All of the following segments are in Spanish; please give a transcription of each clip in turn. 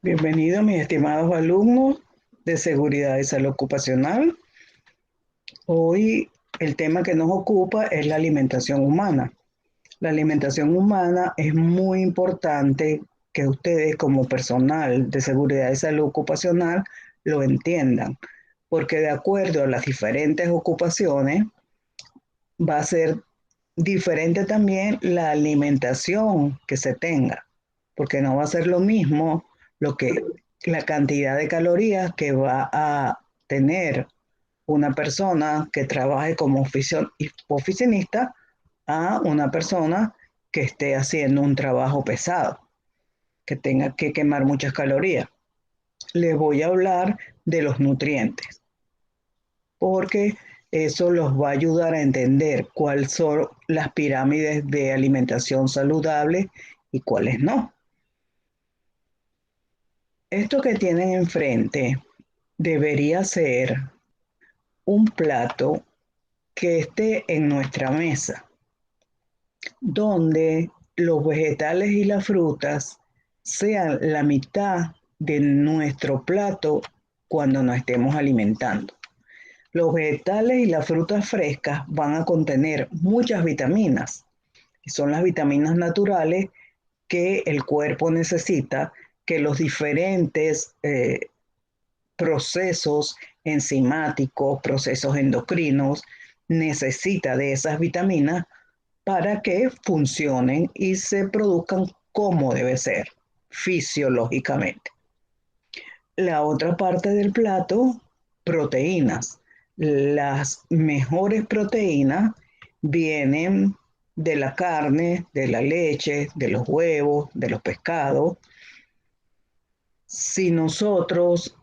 Bienvenidos, mis estimados alumnos de Seguridad y Salud Ocupacional. Hoy el tema que nos ocupa es la alimentación humana. La alimentación humana es muy importante que ustedes como personal de Seguridad y Salud Ocupacional lo entiendan, porque de acuerdo a las diferentes ocupaciones va a ser diferente también la alimentación que se tenga, porque no va a ser lo mismo lo que la cantidad de calorías que va a tener una persona que trabaje como oficinista a una persona que esté haciendo un trabajo pesado, que tenga que quemar muchas calorías. Les voy a hablar de los nutrientes, porque eso los va a ayudar a entender cuáles son las pirámides de alimentación saludable y cuáles no. Esto que tienen enfrente debería ser un plato que esté en nuestra mesa, donde los vegetales y las frutas sean la mitad de nuestro plato cuando nos estemos alimentando. Los vegetales y las frutas frescas van a contener muchas vitaminas, que son las vitaminas naturales que el cuerpo necesita, que los diferentes procesos enzimáticos, procesos endocrinos, necesita de esas vitaminas para que funcionen y se produzcan como debe ser, fisiológicamente. La otra parte del plato, proteínas. Las mejores proteínas vienen de la carne, de la leche, de los huevos, de los pescados. Si nosotros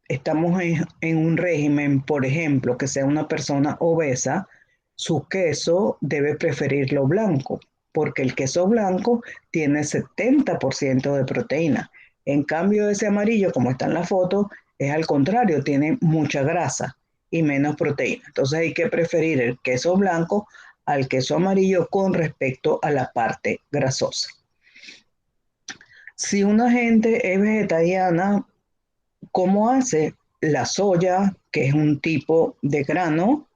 estamos en un régimen, por ejemplo, que sea una persona obesa, su queso debe preferir lo blanco, porque el queso blanco tiene 70% de proteína. En cambio, ese amarillo, como está en la foto, es al contrario, tiene mucha grasa y menos proteína. Entonces hay que preferir el queso blanco al queso amarillo con respecto a la parte grasosa. Si una gente es vegetariana, ¿cómo hace? La soya, que es un tipo de grano,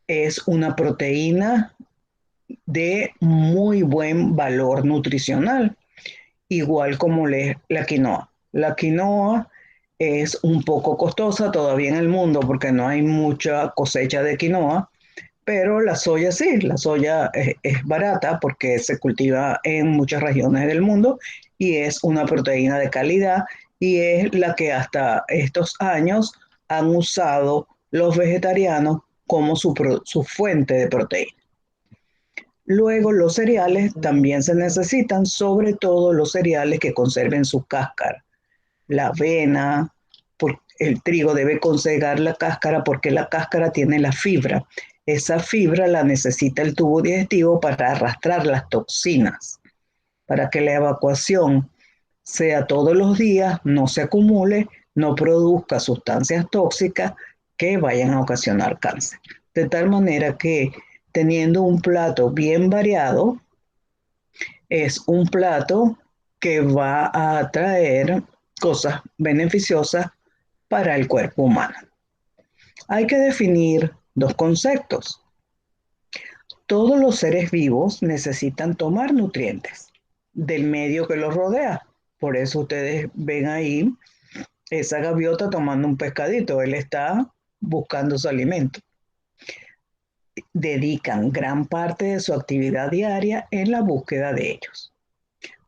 es una proteína de muy buen valor nutricional, igual como la quinoa. La quinoa es un poco costosa todavía en el mundo porque no hay mucha cosecha de quinoa, pero la soya sí, la soya es barata porque se cultiva en muchas regiones del mundo y es una proteína de calidad y es la que hasta estos años han usado los vegetarianos como su fuente de proteína. Luego los cereales también se necesitan, sobre todo los cereales que conserven su cáscara. La avena, el trigo debe conservar la cáscara porque la cáscara tiene la fibra. Esa fibra la necesita el tubo digestivo para arrastrar las toxinas, para que la evacuación sea todos los días, no se acumule, no produzca sustancias tóxicas que vayan a ocasionar cáncer. De tal manera que teniendo un plato bien variado, es un plato que va a traer cosas beneficiosas para el cuerpo humano. Hay que definir dos conceptos. Todos los seres vivos necesitan tomar nutrientes del medio que los rodea. Por eso ustedes ven ahí esa gaviota tomando un pescadito. Él está buscando su alimento. Dedican gran parte de su actividad diaria en la búsqueda de ellos.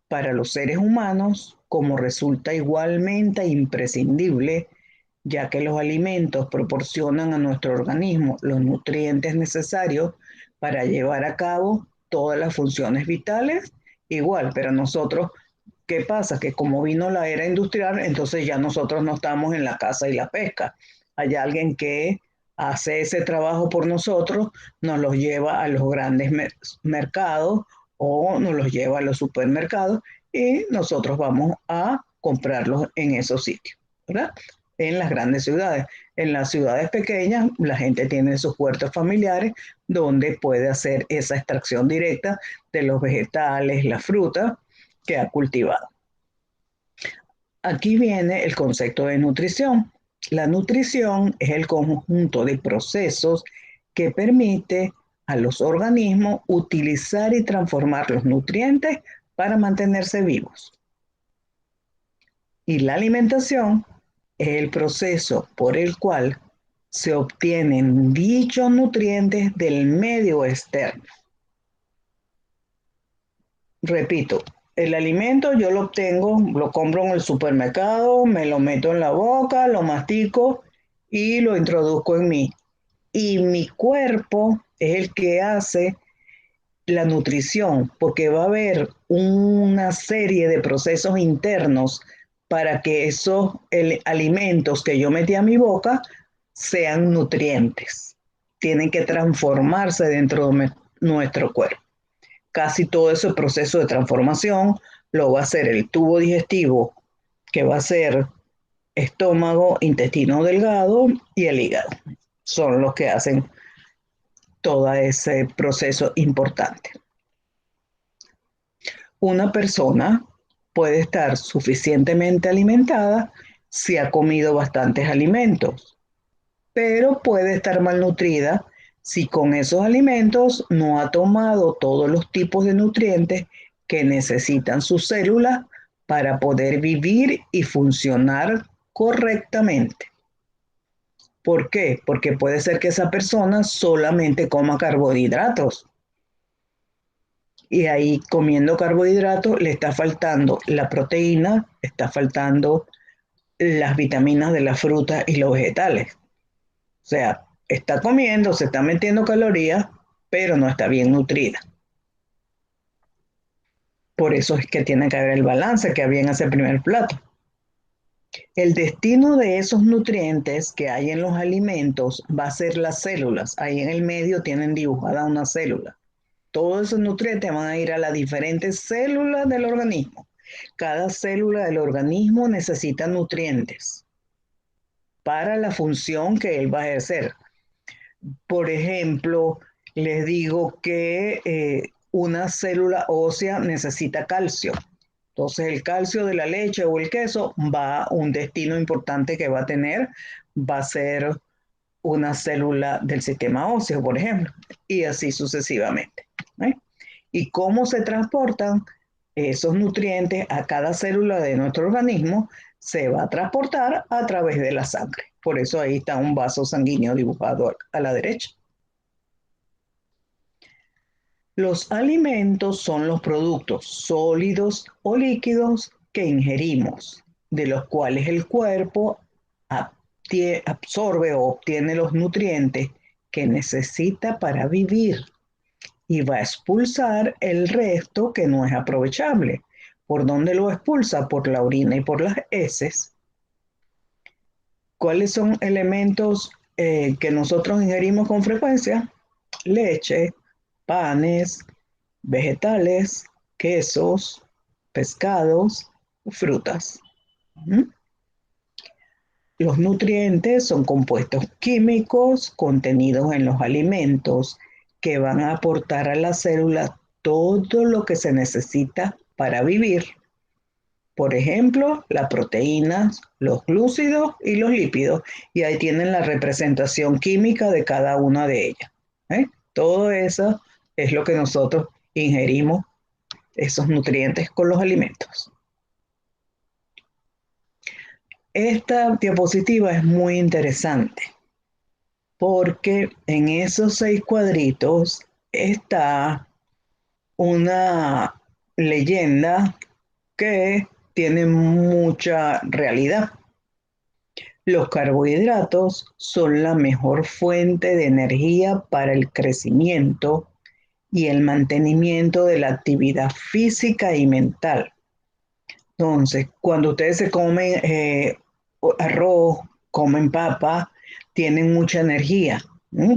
Para los seres humanos, como resulta igualmente imprescindible, ya que los alimentos proporcionan a nuestro organismo los nutrientes necesarios para llevar a cabo todas las funciones vitales, igual, pero nosotros, ¿qué pasa? Que como vino la era industrial, entonces ya nosotros no estamos en la caza y la pesca. Hay alguien que hace ese trabajo por nosotros, nos los lleva a los grandes mercados o nos los lleva a los supermercados y nosotros vamos a comprarlos en esos sitios, ¿verdad? En las grandes ciudades. En las ciudades pequeñas, la gente tiene sus huertos familiares donde puede hacer esa extracción directa de los vegetales, la fruta que ha cultivado. Aquí viene el concepto de nutrición. La nutrición es el conjunto de procesos que permite a los organismos utilizar y transformar los nutrientes para mantenerse vivos. Y la alimentación es el proceso por el cual se obtienen dichos nutrientes del medio externo. Repito, el alimento yo lo obtengo, lo compro en el supermercado, me lo meto en la boca, lo mastico y lo introduzco en mí. Y mi cuerpo es el que hace la nutrición, porque va a haber una serie de procesos internos para que esos alimentos que yo metí a mi boca sean nutrientes. Tienen que transformarse dentro de nuestro cuerpo. Casi todo ese proceso de transformación lo va a hacer el tubo digestivo, que va a ser estómago, intestino delgado y el hígado. Son los que hacen todo ese proceso importante. Una persona puede estar suficientemente alimentada si ha comido bastantes alimentos, pero puede estar malnutrida si con esos alimentos no ha tomado todos los tipos de nutrientes que necesitan sus células para poder vivir y funcionar correctamente. ¿Por qué? Porque puede ser que esa persona solamente coma carbohidratos y ahí comiendo carbohidratos le está faltando la proteína, le está faltando las vitaminas de la fruta y los vegetales. O sea, está comiendo, se está metiendo calorías, pero no está bien nutrida. Por eso es que tiene que haber el balance que había en ese primer plato. El destino de esos nutrientes que hay en los alimentos va a ser las células. Ahí en el medio tienen dibujada una célula. Todos esos nutrientes van a ir a las diferentes células del organismo. Cada célula del organismo necesita nutrientes para la función que él va a ejercer. Por ejemplo, les digo que una célula ósea necesita calcio. Entonces, el calcio de la leche o el queso va a un destino importante que va a tener, va a ser una célula del sistema óseo, por ejemplo, y así sucesivamente. ¿Eh? ¿Y cómo se transportan esos nutrientes a cada célula de nuestro organismo? Se va a transportar a través de la sangre. Por eso ahí está un vaso sanguíneo dibujado a la derecha. Los alimentos son los productos sólidos o líquidos que ingerimos, de los cuales el cuerpo absorbe o obtiene los nutrientes que necesita para vivir y va a expulsar el resto que no es aprovechable. ¿Por dónde lo expulsa? Por la orina y por las heces. ¿Cuáles son elementos que nosotros ingerimos con frecuencia? Leche, panes, vegetales, quesos, pescados, frutas. ¿Mm? Los nutrientes son compuestos químicos contenidos en los alimentos que van a aportar a la célula todo lo que se necesita para vivir. Por ejemplo, las proteínas, los glúcidos y los lípidos. Y ahí tienen la representación química de cada una de ellas. ¿Eh? Todo eso es lo que nosotros ingerimos, esos nutrientes con los alimentos. Esta diapositiva es muy interesante porque en esos 6 cuadritos está una leyenda que tiene mucha realidad. Los carbohidratos son la mejor fuente de energía para el crecimiento y el mantenimiento de la actividad física y mental. Entonces, cuando ustedes se comen arroz, comen papa, tienen mucha energía.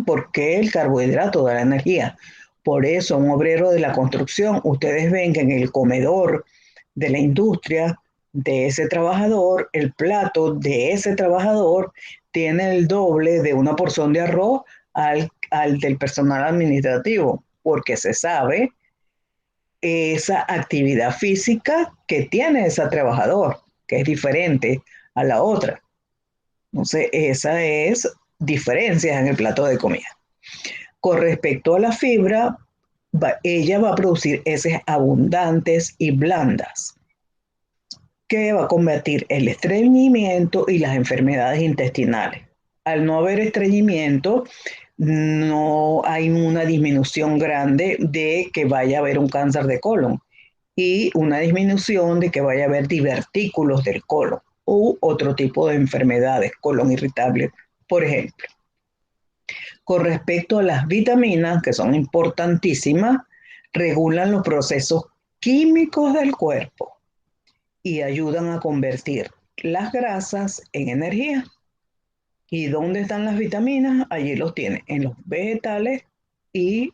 Porque el carbohidrato da la energía. Por eso, un obrero de la construcción, ustedes ven que en el comedor de la industria de ese trabajador, el plato de ese trabajador tiene el doble de una porción de arroz al del personal administrativo, porque se sabe esa actividad física que tiene ese trabajador. que es diferente a la otra. Entonces, esa es diferencias en el plato de comida. Con respecto a la fibra, ella va a producir heces abundantes y blandas, que va a combatir el estreñimiento y las enfermedades intestinales. Al no haber estreñimiento, no hay una disminución grande de que vaya a haber un cáncer de colon y una disminución de que vaya a haber divertículos del colon u otro tipo de enfermedades, colon irritable, por ejemplo. Con respecto a las vitaminas, que son importantísimas, regulan los procesos químicos del cuerpo y ayudan a convertir las grasas en energía. ¿Y dónde están las vitaminas? Allí los tiene, en los vegetales y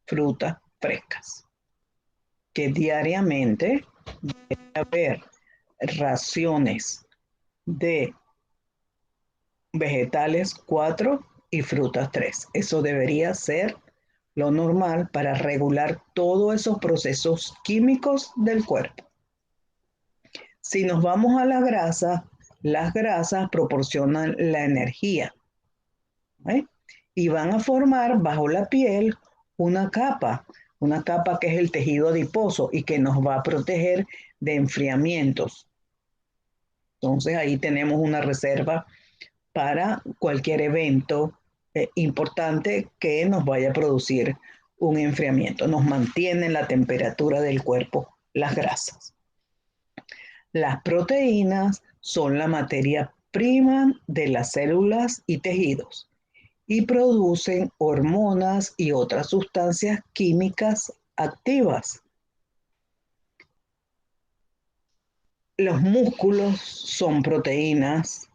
frutas frescas, que diariamente debe haber raciones de vegetales 4 y frutas 3. Eso debería ser lo normal para regular todos esos procesos químicos del cuerpo. Si nos vamos a la grasa, las grasas proporcionan la energía, ¿eh? Y van a formar bajo la piel una capa que es el tejido adiposo y que nos va a proteger de enfriamientos. Entonces ahí tenemos una reserva para cualquier evento importante que nos vaya a producir un enfriamiento. Nos mantienen la temperatura del cuerpo, las grasas. Las proteínas son la materia prima de las células y tejidos y producen hormonas y otras sustancias químicas activas. Los músculos son proteínas,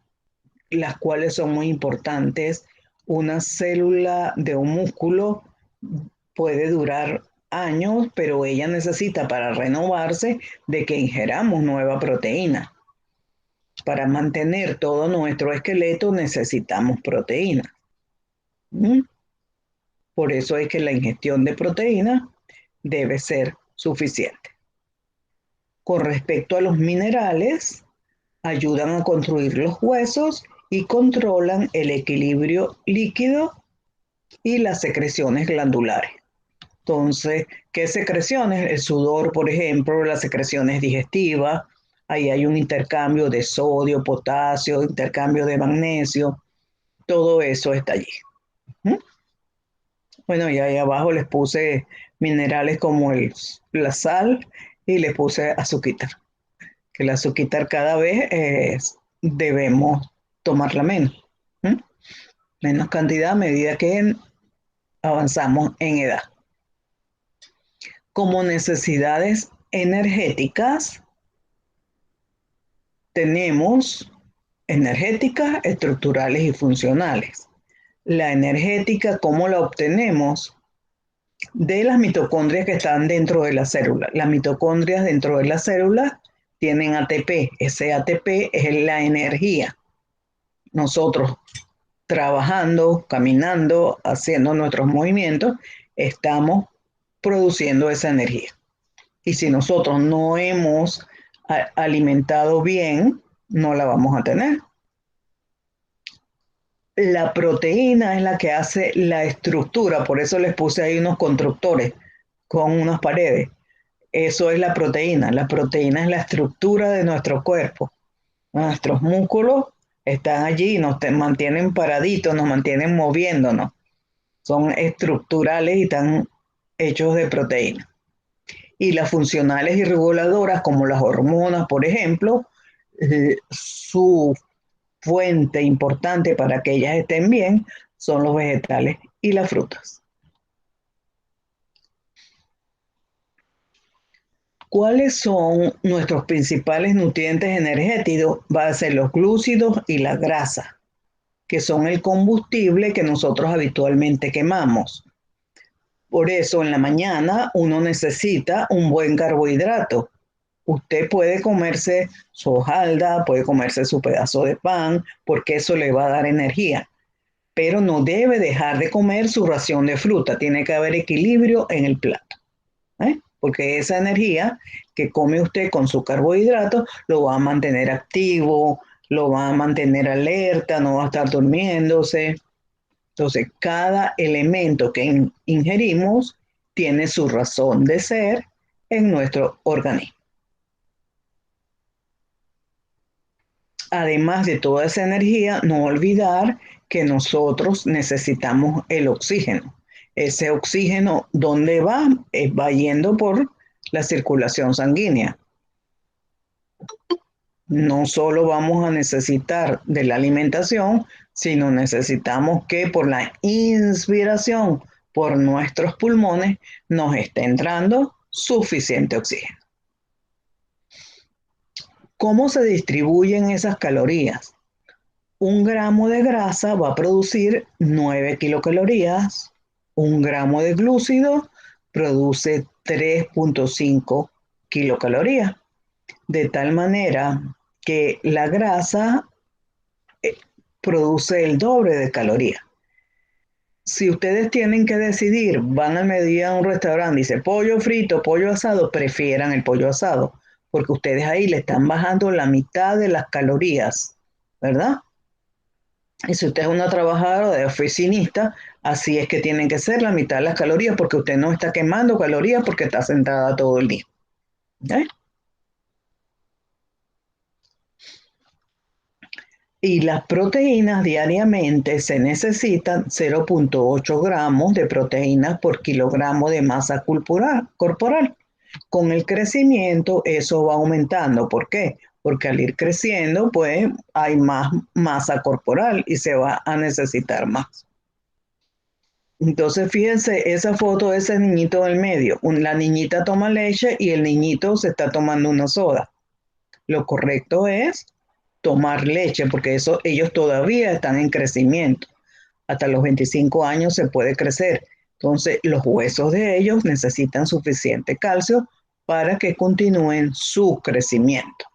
las cuales son muy importantes. Una célula de un músculo puede durar años, pero ella necesita para renovarse de que ingeramos nueva proteína. Para mantener todo nuestro esqueleto necesitamos proteína. Por eso es que la ingestión de proteína debe ser suficiente. Con respecto a los minerales, ayudan a construir los huesos y controlan el equilibrio líquido y las secreciones glandulares. Entonces, ¿qué secreciones? El sudor, por ejemplo, las secreciones digestivas, ahí hay un intercambio de sodio, potasio, intercambio de magnesio, todo eso está allí. ¿Mm? Bueno, y ahí abajo les puse minerales como la sal y les puse azuquitar, que el azuquitar cada vez debemos tomarla menos. ¿Mm? Menos cantidad a medida que avanzamos en edad. Como necesidades energéticas, tenemos energéticas, estructurales y funcionales. La energética, ¿cómo la obtenemos? De las mitocondrias que están dentro de la célula. Las mitocondrias dentro de la célula tienen ATP. Ese ATP es la energía. Nosotros trabajando, caminando, haciendo nuestros movimientos, estamos produciendo esa energía. Y si nosotros no hemos alimentado bien, no la vamos a tener. La proteína es la que hace la estructura, por eso les puse ahí unos constructores con unas paredes. Eso es la proteína. La proteína es la estructura de nuestro cuerpo. Nuestros músculos están allí, nos mantienen paraditos, nos mantienen moviéndonos. Son estructurales y están hechos de proteína. Y las funcionales y reguladoras, como las hormonas, por ejemplo, su fuente importante para que ellas estén bien son los vegetales y las frutas. ¿Cuáles son nuestros principales nutrientes energéticos? Va a ser los glúcidos y la grasa, que son el combustible que nosotros habitualmente quemamos. Por eso en la mañana uno necesita un buen carbohidrato. Usted puede comerse su hojalda, puede comerse su pedazo de pan, porque eso le va a dar energía. Pero no debe dejar de comer su ración de fruta. Tiene que haber equilibrio en el plato, ¿eh? porque esa energía que come usted con su carbohidrato lo va a mantener activo, lo va a mantener alerta, no va a estar durmiéndose. Entonces, cada elemento que ingerimos tiene su razón de ser en nuestro organismo. Además de toda esa energía, no olvidar que nosotros necesitamos el oxígeno. Ese oxígeno, ¿dónde va? Va yendo por la circulación sanguínea. No solo vamos a necesitar de la alimentación, sino necesitamos que por la inspiración, por nuestros pulmones, nos esté entrando suficiente oxígeno. ¿Cómo se distribuyen esas calorías? 1 gramo de grasa va a producir 9 kilocalorías, 1 gramo de glúcido produce 3,5 kilocalorías, de tal manera que la grasa produce el doble de calorías. Si ustedes tienen que decidir, van al mediodía a un restaurante y dice pollo frito, pollo asado, prefieran el pollo asado, porque ustedes ahí le están bajando la mitad de las calorías, ¿verdad? Y si usted es una trabajadora de oficinista, así es que tienen que ser la mitad de las calorías, porque usted no está quemando calorías porque está sentada todo el día. ¿Eh? Y las proteínas diariamente se necesitan 0,8 gramos de proteínas por kilogramo de masa corporal. Con el crecimiento eso va aumentando. ¿Por qué? Porque al ir creciendo, pues hay más masa corporal y se va a necesitar más. Entonces, fíjense esa foto de ese niñito del medio. La niñita toma leche y el niñito se está tomando una soda. Lo correcto es tomar leche, porque eso ellos todavía están en crecimiento. Hasta los 25 años se puede crecer. Entonces, los huesos de ellos necesitan suficiente calcio para que continúen su crecimiento.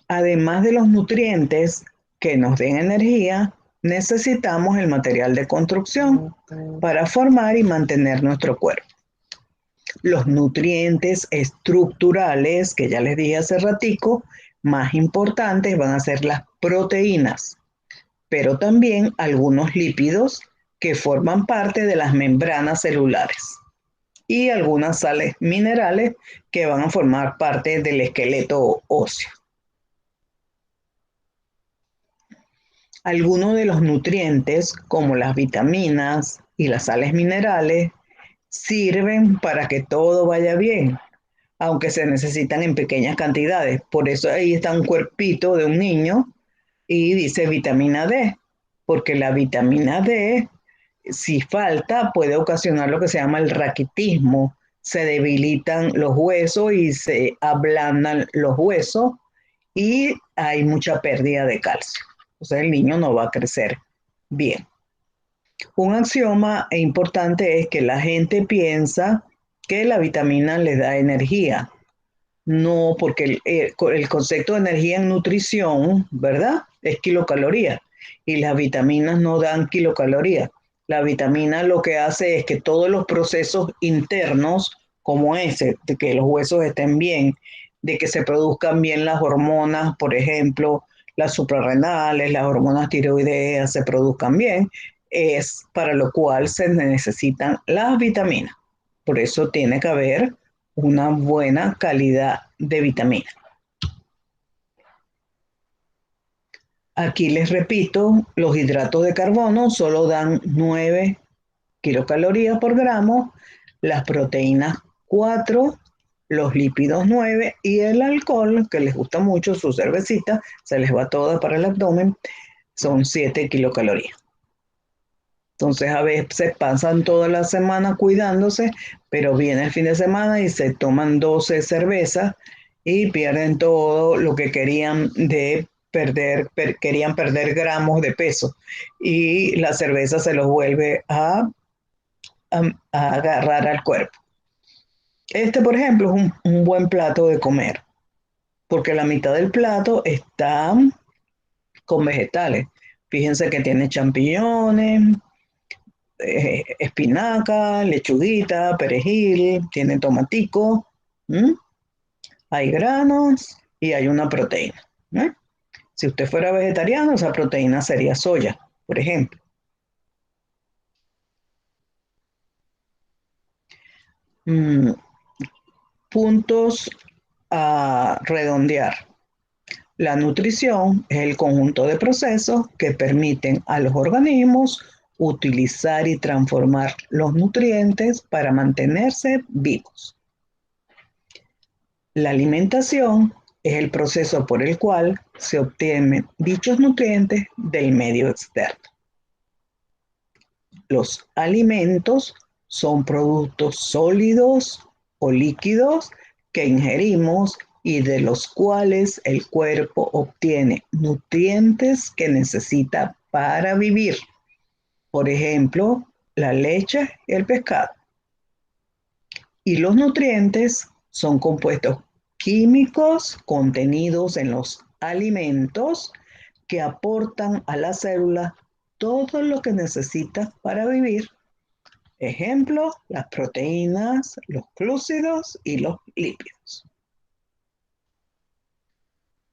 Además de los nutrientes que nos den energía, necesitamos el material de construcción para formar y mantener nuestro cuerpo. Los nutrientes estructurales, que ya les dije hace ratico, más importantes van a ser las proteínas, pero también algunos lípidos que forman parte de las membranas celulares y algunas sales minerales que van a formar parte del esqueleto óseo. Algunos de los nutrientes, como las vitaminas y las sales minerales, sirven para que todo vaya bien, aunque se necesitan en pequeñas cantidades. Por eso ahí está un cuerpito de un niño y dice vitamina D, porque la vitamina D, si falta, puede ocasionar lo que se llama el raquitismo. Se debilitan los huesos y se ablandan los huesos y hay mucha pérdida de calcio. O sea, el niño no va a crecer bien. Un axioma importante es que la gente piensa que la vitamina les da energía. No, porque el concepto de energía en nutrición, ¿verdad? Es kilocalorías. Y las vitaminas no dan kilocalorías. La vitamina lo que hace es que todos los procesos internos, como ese, de que los huesos estén bien, de que se produzcan bien las hormonas, por ejemplo, las suprarrenales, las hormonas tiroideas se produzcan bien, es para lo cual se necesitan las vitaminas. Por eso tiene que haber una buena calidad de vitamina. Aquí les repito, los hidratos de carbono solo dan 9 kilocalorías por gramo, las proteínas 4, los lípidos 9 y el alcohol, que les gusta mucho, su cervecita, se les va toda para el abdomen, son 7 kilocalorías. Entonces a veces pasan toda la semana cuidándose, pero viene el fin de semana y se toman 12 cervezas y pierden todo lo que querían de perder, querían perder gramos de peso y la cerveza se los vuelve a agarrar al cuerpo. Este, por ejemplo, es un buen plato de comer, porque la mitad del plato está con vegetales. Fíjense que tiene champiñones, espinaca, lechuguita, perejil, tiene tomatico, ¿m? Hay granos y hay una proteína. ¿M? Si usted fuera vegetariano, esa proteína sería soya, por ejemplo. Mm, puntos a redondear. La nutrición es el conjunto de procesos que permiten a los organismos utilizar y transformar los nutrientes para mantenerse vivos. La alimentación es el proceso por el cual se obtienen dichos nutrientes del medio externo. Los alimentos son productos sólidos o líquidos que ingerimos y de los cuales el cuerpo obtiene nutrientes que necesita para vivir. Por ejemplo, la leche y el pescado. Y los nutrientes son compuestos químicos contenidos en los alimentos que aportan a la célula todo lo que necesita para vivir. Ejemplo, las proteínas, los glúcidos y los lípidos.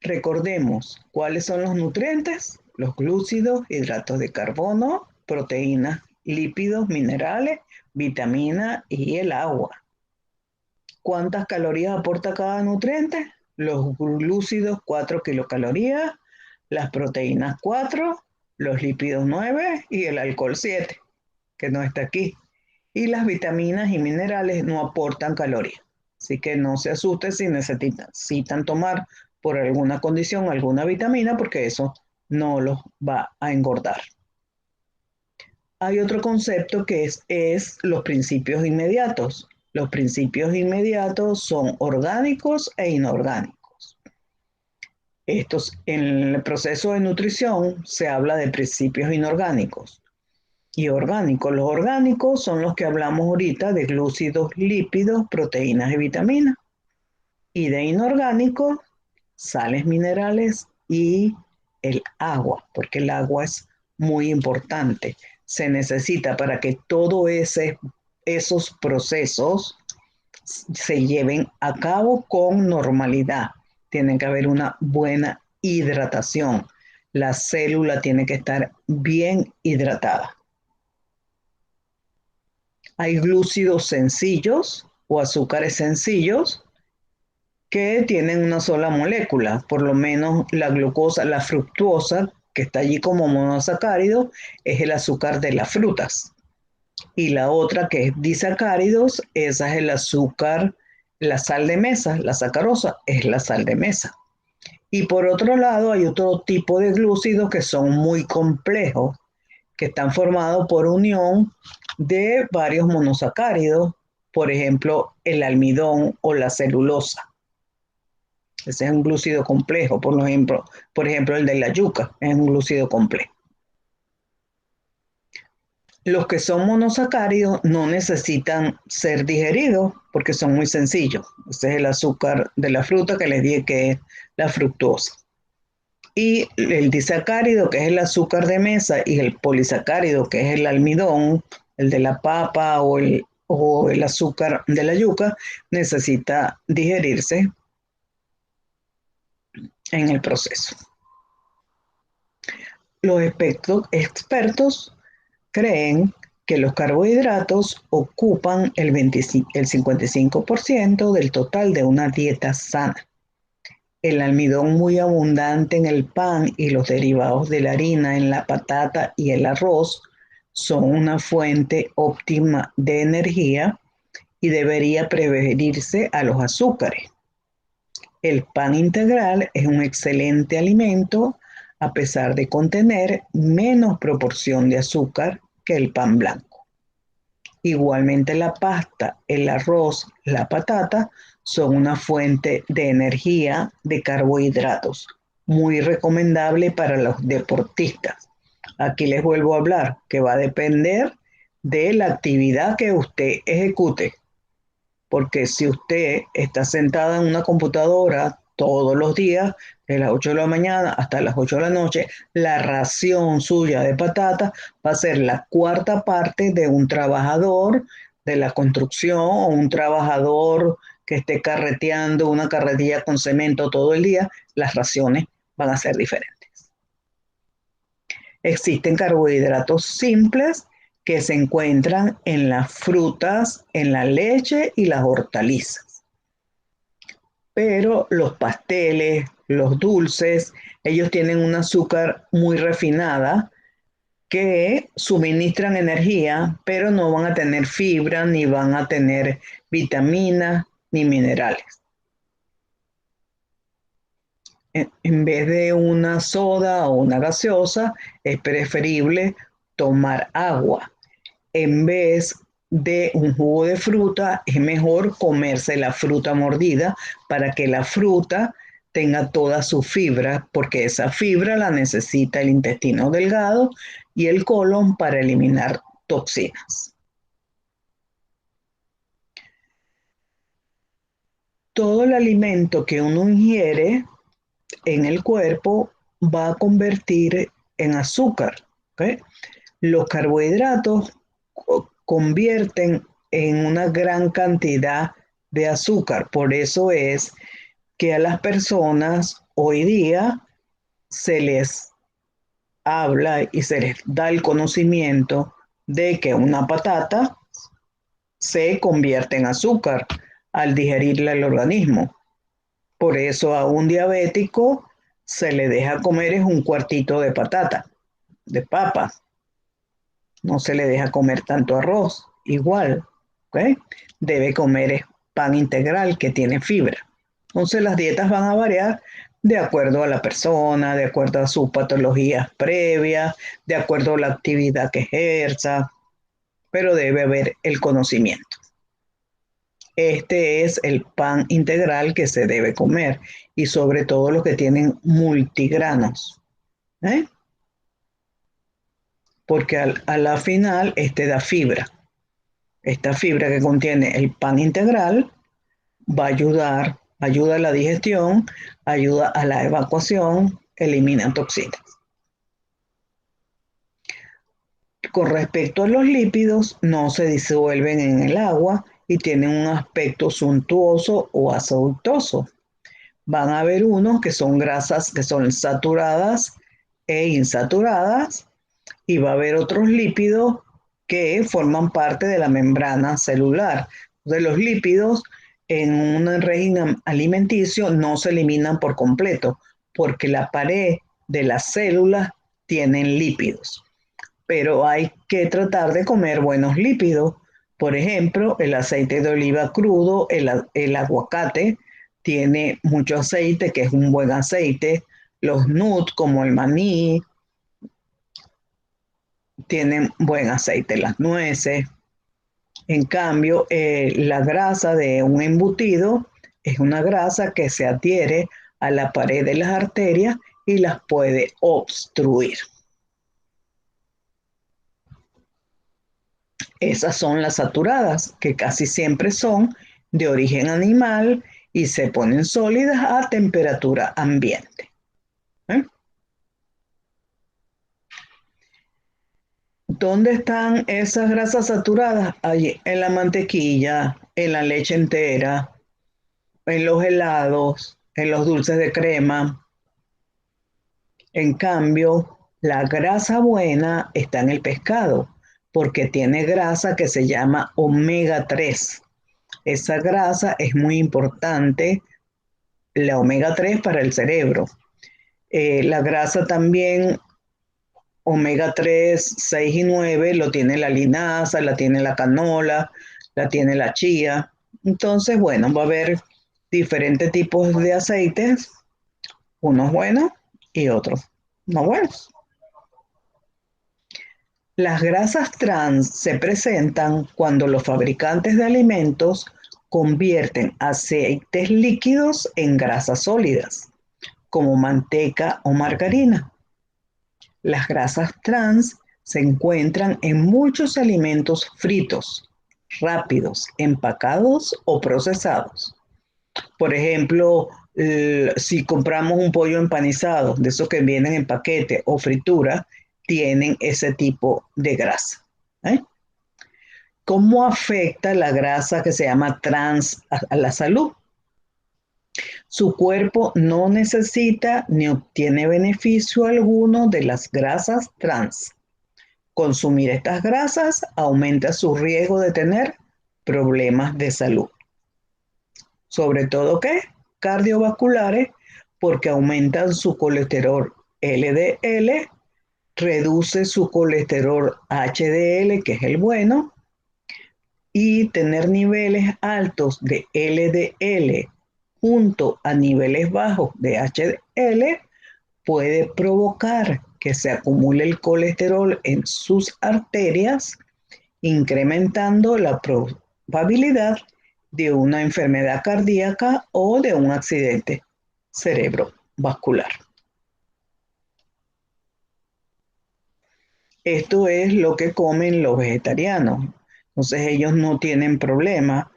Recordemos cuáles son los nutrientes: los glúcidos, hidratos de carbono, proteínas, lípidos, minerales, vitaminas y el agua. ¿Cuántas calorías aporta cada nutriente? Los glúcidos 4 kilocalorías, las proteínas 4, los lípidos 9 y el alcohol 7, que no está aquí. Y las vitaminas y minerales no aportan calorías. Así que no se asusten si necesitan tomar por alguna condición alguna vitamina, porque eso no los va a engordar. Hay otro concepto que es los principios inmediatos. Los principios inmediatos son orgánicos e inorgánicos. Estos, en el proceso de nutrición se habla de principios inorgánicos y orgánicos. Los orgánicos son los que hablamos ahorita, de glúcidos, lípidos, proteínas y vitaminas. Y de inorgánicos, sales minerales y el agua, porque el agua es muy importante. Se necesita para que todos esos procesos se lleven a cabo con normalidad. Tiene que haber una buena hidratación. La célula tiene que estar bien hidratada. Hay glúcidos sencillos o azúcares sencillos que tienen una sola molécula, por lo menos la glucosa, la fructuosa, que está allí como monosacárido, es el azúcar de las frutas. Y la otra, que es disacáridos, esa es el azúcar, la sal de mesa, la sacarosa es la sal de mesa. Y por otro lado, hay otro tipo de glúcidos que son muy complejos, que están formados por unión de varios monosacáridos, por ejemplo, el almidón o la celulosa. Ese es un glúcido complejo, por ejemplo, el de la yuca es un glúcido complejo. Los que son monosacáridos no necesitan ser digeridos porque son muy sencillos. Ese es el azúcar de la fruta que les dije que es la fructuosa. Y el disacárido, que es el azúcar de mesa, y el polisacárido, que es el almidón, el de la papa o el azúcar de la yuca, necesita digerirse en el proceso. Los expertos creen que los carbohidratos ocupan el 55% del total de una dieta sana. El almidón muy abundante en el pan y los derivados de la harina en la patata y el arroz son una fuente óptima de energía y debería preferirse a los azúcares. El pan integral es un excelente alimento a pesar de contener menos proporción de azúcar que el pan blanco. Igualmente la pasta, el arroz, la patata son una fuente de energía de carbohidratos, muy recomendable para los deportistas. Aquí les vuelvo a hablar que va a depender de la actividad que usted ejecute, porque si usted está sentada en una computadora todos los días, de las 8 de la mañana hasta las 8 de la noche, la ración suya de patata va a ser la cuarta parte de un trabajador de la construcción o un trabajador que esté carreteando una carretilla con cemento todo el día. Las raciones van a ser diferentes. Existen carbohidratos simples que se encuentran en las frutas, en la leche y las hortalizas. Pero los pasteles, los dulces, ellos tienen un azúcar muy refinada que suministran energía, pero no van a tener fibra, ni van a tener vitaminas, ni minerales. En vez de una soda o una gaseosa, es preferible tomar agua. En vez de un jugo de fruta, es mejor comerse la fruta mordida para que la fruta tenga toda su fibra, porque esa fibra la necesita el intestino delgado y el colon para eliminar toxinas. Todo el alimento que uno ingiere en el cuerpo va a convertir en azúcar. ¿Okay? Los carbohidratos convierten en una gran cantidad de azúcar. Por eso es que a las personas hoy día se les habla y se les da el conocimiento de que una patata se convierte en azúcar al digerirla el organismo. Por eso a un diabético se le deja comer es un cuartito de patata, de papa. No se le deja comer tanto arroz, igual, ¿ok? Debe comer pan integral que tiene fibra. Entonces las dietas van a variar de acuerdo a la persona, de acuerdo a sus patologías previas, de acuerdo a la actividad que ejerza, pero debe haber el conocimiento. Este es el pan integral que se debe comer y sobre todo los que tienen multigranos, ¿eh? Porque a la final da fibra. Esta fibra que contiene el pan integral va a ayuda a la digestión, ayuda a la evacuación, elimina toxinas. Con respecto a los lípidos, no se disuelven en el agua y tienen un aspecto suntuoso o aceitoso. Van a haber unos que son grasas que son saturadas e insaturadas y va a haber otros lípidos que forman parte de la membrana celular. De los lípidos en un régimen alimenticio no se eliminan por completo porque la pared de las células tienen lípidos. Pero hay que tratar de comer buenos lípidos. Por ejemplo, el aceite de oliva crudo, el aguacate tiene mucho aceite, que es un buen aceite. Los nuts, como el maní, tienen buen aceite, las nueces. En cambio, la grasa de un embutido es una grasa que se adhiere a la pared de las arterias y las puede obstruir. Esas son las saturadas, que casi siempre son de origen animal y se ponen sólidas a temperatura ambiente. ¿Eh? ¿Dónde están esas grasas saturadas? Allí, en la mantequilla, en la leche entera, en los helados, en los dulces de crema. En cambio, la grasa buena está en el pescado, porque tiene grasa que se llama omega 3. Esa grasa es muy importante, la omega 3 para el cerebro. La grasa también, omega 3, 6 y 9, lo tiene la linaza, la tiene la canola, la tiene la chía. Entonces, bueno, va a haber diferentes tipos de aceites, unos buenos y otros no buenos. Las grasas trans se presentan cuando los fabricantes de alimentos convierten aceites líquidos en grasas sólidas, como manteca o margarina. Las grasas trans se encuentran en muchos alimentos fritos, rápidos, empacados o procesados. Por ejemplo, si compramos un pollo empanizado, de esos que vienen en paquete o fritura, tienen ese tipo de grasa. ¿Eh? ¿Cómo afecta la grasa que se llama trans a la salud? Su cuerpo no necesita ni obtiene beneficio alguno de las grasas trans. Consumir estas grasas aumenta su riesgo de tener problemas de salud. Sobre todo, ¿qué? Cardiovasculares, porque aumentan su colesterol LDL, reduce su colesterol HDL, que es el bueno, y tener niveles altos de LDL junto a niveles bajos de HDL puede provocar que se acumule el colesterol en sus arterias, incrementando la probabilidad de una enfermedad cardíaca o de un accidente cerebrovascular. Esto es lo que comen los vegetarianos. Entonces ellos no tienen problema.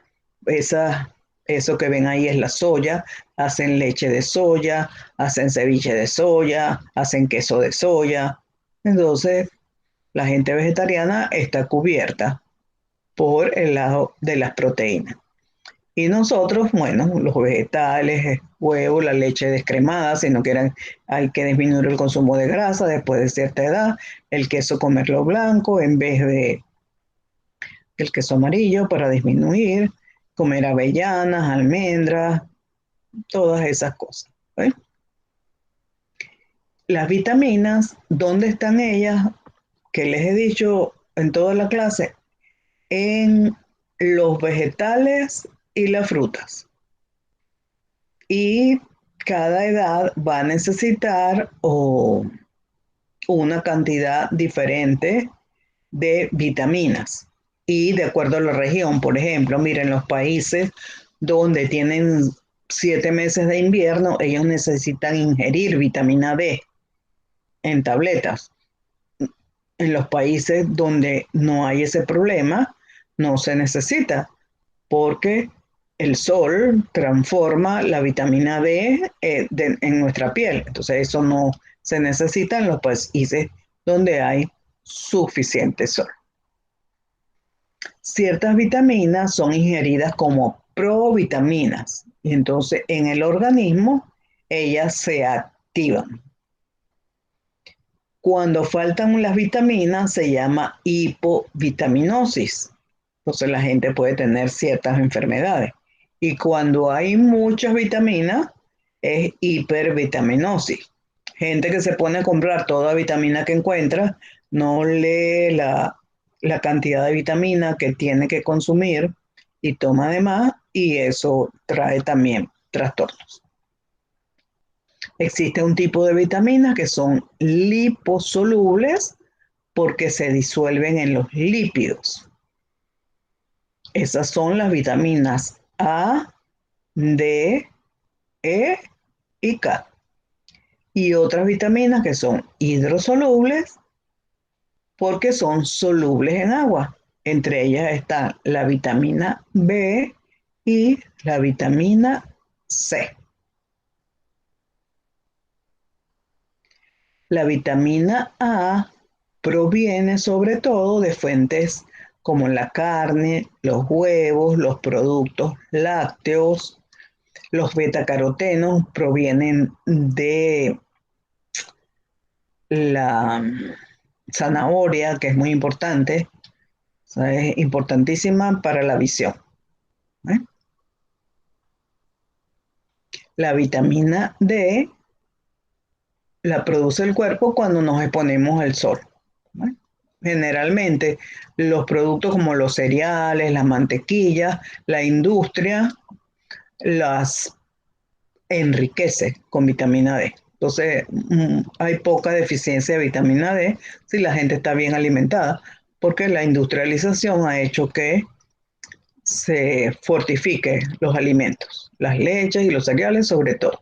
Eso que ven ahí es la soya. Hacen leche de soya, hacen ceviche de soya, hacen queso de soya. Entonces la gente vegetariana está cubierta por el lado de las proteínas. Y nosotros, bueno, los vegetales, huevo, la leche descremada, si no quieren, hay que disminuir el consumo de grasa después de cierta edad, el queso comerlo blanco en vez de el queso amarillo para disminuir, comer avellanas, almendras, todas esas cosas. ¿Eh? Las vitaminas, ¿dónde están ellas? Que les he dicho en toda la clase, en los vegetales y las frutas. Y cada edad va a necesitar una cantidad diferente de vitaminas. Y de acuerdo a la región, por ejemplo, miren, los países donde tienen 7 meses de invierno, ellos necesitan ingerir vitamina D en tabletas. En los países donde no hay ese problema, no se necesita, porque el sol transforma la vitamina D en nuestra piel. Entonces eso no se necesita en los países donde hay suficiente sol. Ciertas vitaminas son ingeridas como provitaminas y entonces en el organismo ellas se activan. Cuando faltan las vitaminas se llama hipovitaminosis. Entonces la gente puede tener ciertas enfermedades. Y cuando hay muchas vitaminas es hipervitaminosis. Gente que se pone a comprar toda vitamina que encuentra, no lee la cantidad de vitamina que tiene que consumir y toma de más y eso trae también trastornos. Existe un tipo de vitaminas que son liposolubles porque se disuelven en los lípidos. Esas son las vitaminas A, D, E y K. Y otras vitaminas que son hidrosolubles porque son solubles en agua. Entre ellas está la vitamina B y la vitamina C. La vitamina A proviene sobre todo de fuentes como la carne, los huevos, los productos lácteos. Los betacarotenos provienen de la zanahoria, que es muy importante, o sea, es importantísima para la visión. ¿Eh? La vitamina D la produce el cuerpo cuando nos exponemos al sol. ¿Eh? Generalmente los productos como los cereales, las mantequillas, la industria las enriquece con vitamina D. Entonces, hay poca deficiencia de vitamina D si la gente está bien alimentada, porque la industrialización ha hecho que se fortifique los alimentos, las leches y los cereales sobre todo.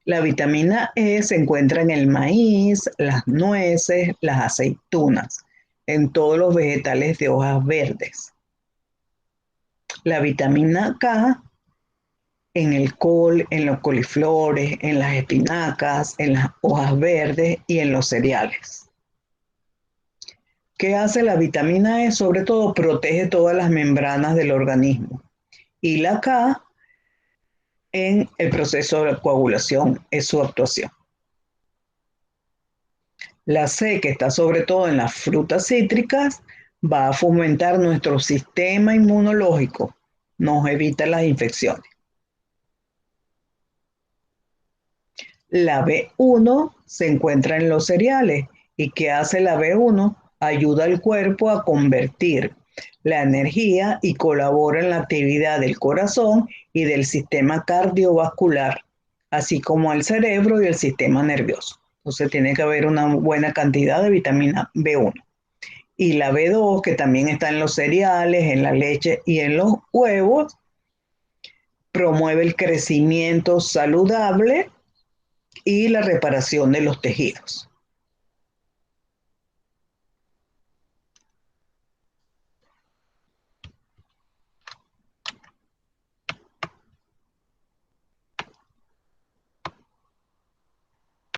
La vitamina E se encuentra en el maíz, las nueces, las aceitunas, en todos los vegetales de hojas verdes. La vitamina K en el col, en los coliflores, en las espinacas, en las hojas verdes y en los cereales. ¿Qué hace la vitamina E? Sobre todo protege todas las membranas del organismo. Y la K en el proceso de coagulación es su actuación. La C, que está sobre todo en las frutas cítricas, va a fomentar nuestro sistema inmunológico, nos evita las infecciones. La B1 se encuentra en los cereales. ¿Y qué hace la B1? Ayuda al cuerpo a convertir la energía y colabora en la actividad del corazón y del sistema cardiovascular, así como el cerebro y el sistema nervioso. Entonces tiene que haber una buena cantidad de vitamina B1. Y la B2, que también está en los cereales, en la leche y en los huevos, promueve el crecimiento saludable y la reparación de los tejidos.